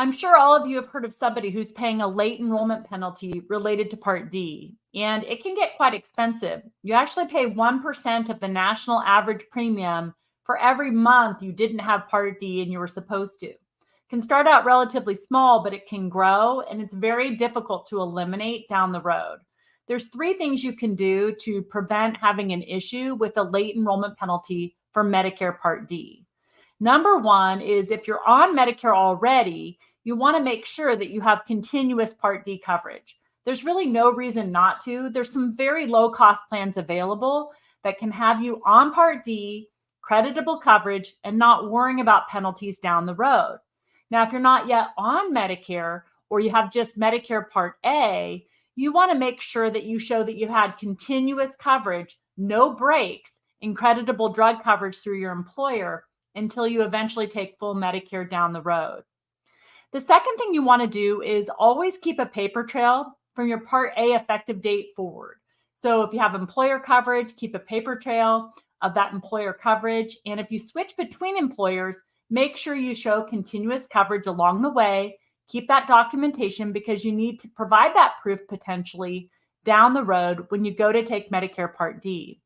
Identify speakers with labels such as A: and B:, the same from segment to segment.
A: I'm sure all of you have heard of somebody who's paying a late enrollment penalty related to Part D, and it can get quite expensive. You actually pay 1% of the national average premium for every month you didn't have Part D and you were supposed to. It can start out relatively small, but it can grow, and it's very difficult to eliminate down the road. There's three things you can do to prevent having an issue with a late enrollment penalty for Medicare Part D. Number one is if you're on Medicare already, you want to make sure that you have continuous Part D coverage. There's really no reason not to. There's some very low cost plans available that can have you on Part D, creditable coverage, and not worrying about penalties down the road. Now, if you're not yet on Medicare or you have just Medicare Part A, you want to make sure that you show that you had continuous coverage, no breaks, and creditable drug coverage through your employer until you eventually take full Medicare down the road. The second thing you want to do is always keep a paper trail from your Part A effective date forward. So if you have employer coverage, keep a paper trail of that employer coverage. And if you switch between employers, make sure you show continuous coverage along the way. Keep that documentation because you need to provide that proof potentially down the road when you go to take Medicare Part D.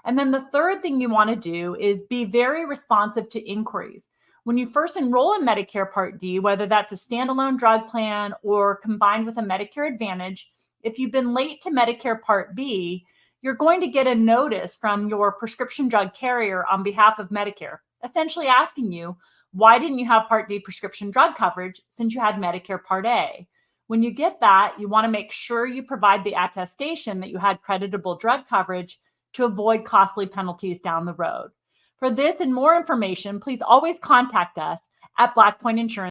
A: And then the third thing you want to do is be very responsive to inquiries. When you first enroll in Medicare Part D, whether that's a standalone drug plan or combined with a Medicare Advantage, if you've been late to Medicare Part B, you're going to get a notice from your prescription drug carrier on behalf of Medicare, essentially asking you, why didn't you have Part D prescription drug coverage since you had Medicare Part A? When you get that, you want to make sure you provide the attestation that you had creditable drug coverage to avoid costly penalties down the road. For this and more information, please always contact us at Black Point Insurance.